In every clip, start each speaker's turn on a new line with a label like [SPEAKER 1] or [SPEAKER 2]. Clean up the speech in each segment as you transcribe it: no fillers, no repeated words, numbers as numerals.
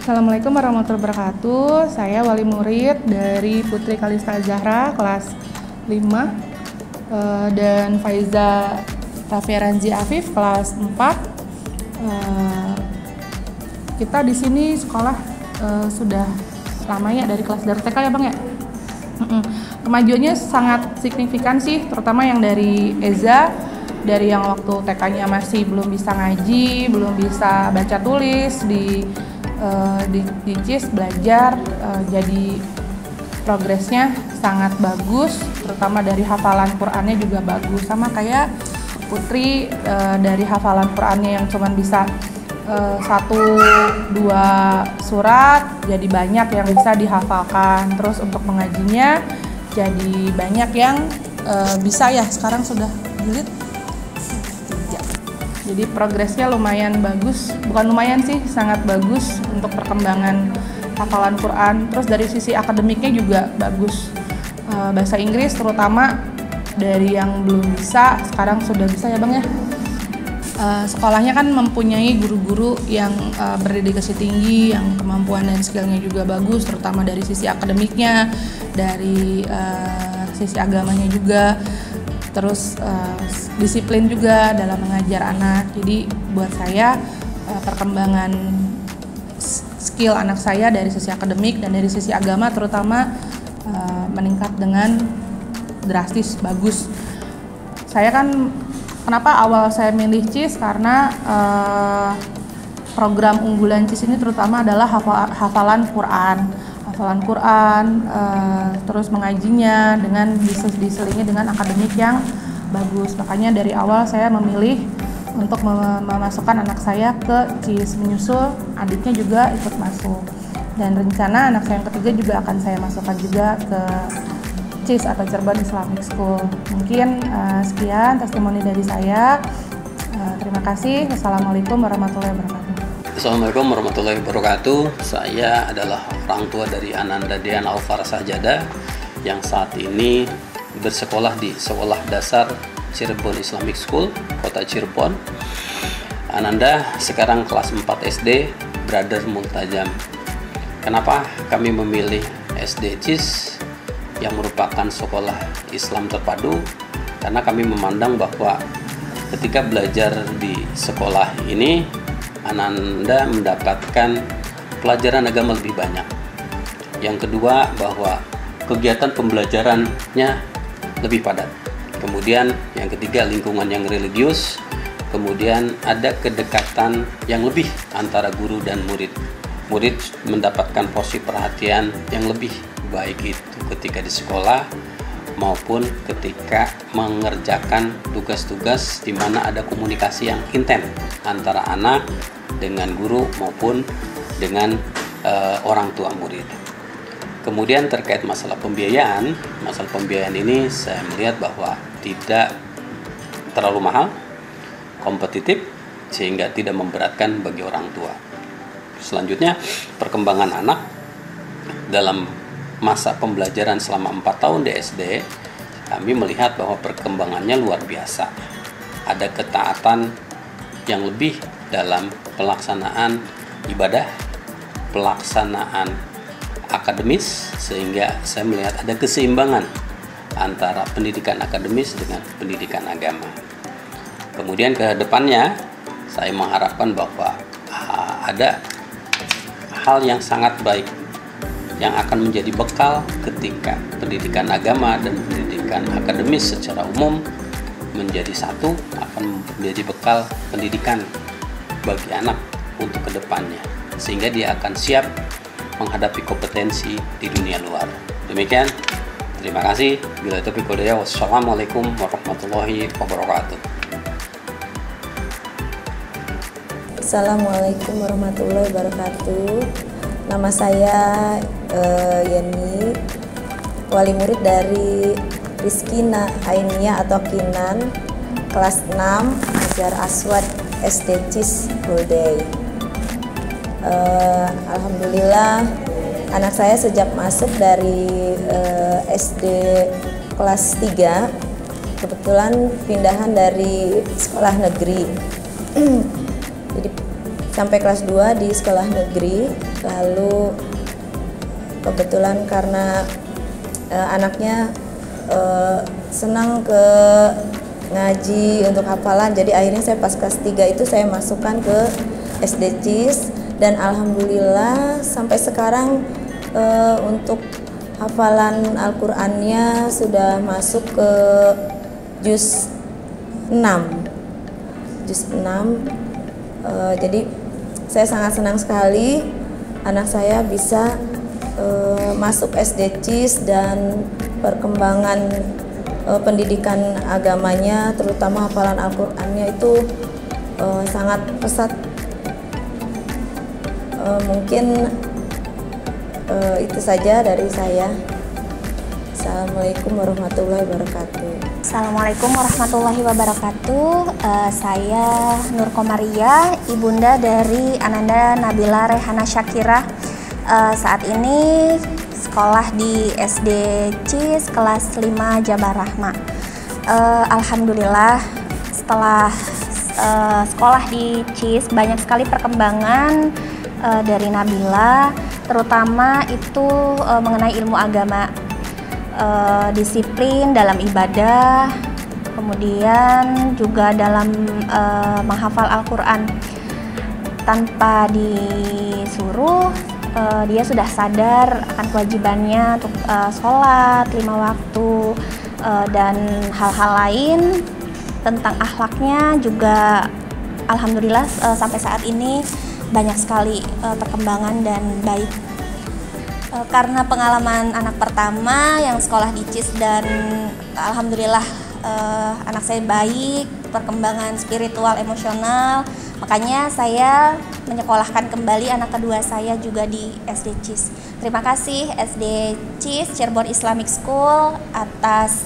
[SPEAKER 1] Assalamualaikum warahmatullahi wabarakatuh. Saya wali murid dari Putri Kalista Zahra kelas 5 dan Faiza Rafiaranzi Afif kelas 4. Kita di sini sekolah sudah lama ya, dari TK ya Bang ya. Kemajuannya sangat signifikan sih, terutama yang dari Eza, dari yang waktu TK-nya masih belum bisa ngaji, belum bisa baca tulis, di CIS belajar, jadi progresnya sangat bagus, terutama dari hafalan Qur'annya juga bagus, sama kayak Putri, dari hafalan Qur'annya yang cuman bisa 1-2 surat jadi banyak yang bisa dihafalkan. Terus untuk mengajinya jadi banyak yang bisa ya, sekarang sudah jilid 3. Jadi progresnya lumayan bagus, bukan lumayan sih, sangat bagus untuk perkembangan hafalan Quran. Terus dari sisi akademiknya juga bagus, bahasa Inggris terutama dari yang belum bisa sekarang sudah bisa ya Bang ya. Sekolahnya kan mempunyai guru-guru yang berdedikasi tinggi, yang kemampuan dan skillnya juga bagus, terutama dari sisi akademiknya, dari sisi agamanya juga, terus disiplin juga dalam mengajar anak. Jadi buat saya perkembangan skill anak saya dari sisi akademik dan dari sisi agama terutama meningkat dengan drastis bagus. Saya kan kenapa awal saya milih CIS karena program unggulan CIS ini terutama adalah hafalan Quran, terus mengajinya dengan diselingi dengan akademik yang bagus. Makanya dari awal saya memilih untuk memasukkan anak saya ke CIS, menyusul adiknya juga ikut masuk. Dan rencana anak saya yang ketiga juga akan saya masukkan juga ke CIS atau Cirebon Islamic School. Mungkin sekian testimoni dari saya. Terima kasih. Wassalamualaikum warahmatullahi wabarakatuh.
[SPEAKER 2] Assalamualaikum warahmatullahi wabarakatuh. Saya adalah orang tua dari Ananda Dean Alfara Sajada yang saat ini bersekolah di Sekolah Dasar Cirebon Islamic School, Kota Cirebon. Ananda sekarang kelas 4 SD, Brother Multajam. Kenapa kami memilih SD CIS yang merupakan sekolah Islam terpadu? Karena kami memandang bahwa ketika belajar di sekolah ini, Ananda mendapatkan pelajaran agama lebih banyak. Yang kedua, bahwa kegiatan pembelajarannya lebih padat. Kemudian yang ketiga, lingkungan yang religius. Kemudian ada kedekatan yang lebih antara guru dan murid. Murid mendapatkan porsi perhatian yang lebih baik itu ketika di sekolah maupun ketika mengerjakan tugas-tugas di mana ada komunikasi yang intens antara anak dengan guru maupun dengan orang tua murid. Kemudian terkait masalah pembiayaan ini saya melihat bahwa tidak terlalu mahal, kompetitif, sehingga tidak memberatkan bagi orang tua. Selanjutnya, perkembangan anak dalam masa pembelajaran selama 4 tahun di SD, kami melihat bahwa perkembangannya luar biasa. Ada ketaatan yang lebih dalam pelaksanaan ibadah, pelaksanaan akademis, sehingga saya melihat ada keseimbangan antara pendidikan akademis dengan pendidikan agama. Kemudian ke depannya, saya mengharapkan bahwa ada hal yang sangat baik yang akan menjadi bekal ketika pendidikan agama dan pendidikan akademis secara umum menjadi satu, akan menjadi bekal pendidikan bagi anak untuk kedepannya, sehingga dia akan siap menghadapi kompetensi di dunia luar. Demikian, terima kasih. Bila taufiq wal hidayah. Wassalamualaikum warahmatullahi wabarakatuh.
[SPEAKER 3] Assalamualaikum warahmatullahi wabarakatuh. Nama saya Yeni, wali murid dari Rizkina Ainia atau Kinan, kelas 6, Hajar Aswad SD CIS Bulday. Alhamdulillah, anak saya sejak masuk dari SD kelas 3, kebetulan pindahan dari sekolah negeri. Jadi sampai kelas 2 di sekolah negeri. Lalu kebetulan karena anaknya senang ke ngaji untuk hafalan, jadi akhirnya saya pas kelas 3 itu saya masukkan ke SD CIS, dan alhamdulillah sampai sekarang untuk hafalan Al-Qur'annya sudah masuk ke juz 6. Jadi saya sangat senang sekali anak saya bisa masuk SD CIS, dan perkembangan pendidikan agamanya, terutama hafalan Al-Qur'annya itu sangat pesat. Mungkin itu saja dari saya. Assalamualaikum warahmatullahi wabarakatuh.
[SPEAKER 4] Assalamualaikum warahmatullahi wabarakatuh. Saya Nur Komaria, ibunda dari Ananda Nabila Rehana Syakira. Saat ini sekolah di SD CIS kelas 5 Jabar Rahma. Alhamdulillah setelah sekolah di CIS banyak sekali perkembangan dari Nabila, terutama itu mengenai ilmu agama, disiplin dalam ibadah, kemudian juga dalam menghafal Al-Quran. Tanpa disuruh, dia sudah sadar akan kewajibannya untuk sholat 5 waktu, dan hal-hal lain tentang akhlaknya juga alhamdulillah sampai saat ini banyak sekali perkembangan dan baik. Karena pengalaman anak pertama yang sekolah di CIS, dan alhamdulillah anak saya baik, perkembangan spiritual, emosional, makanya saya menyekolahkan kembali anak kedua saya juga di SD CIS. Terima kasih SD CIS Cirebon Islamic School atas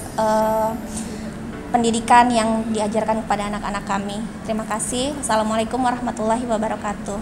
[SPEAKER 4] pendidikan yang diajarkan kepada anak-anak kami. Terima kasih. Assalamualaikum warahmatullahi wabarakatuh.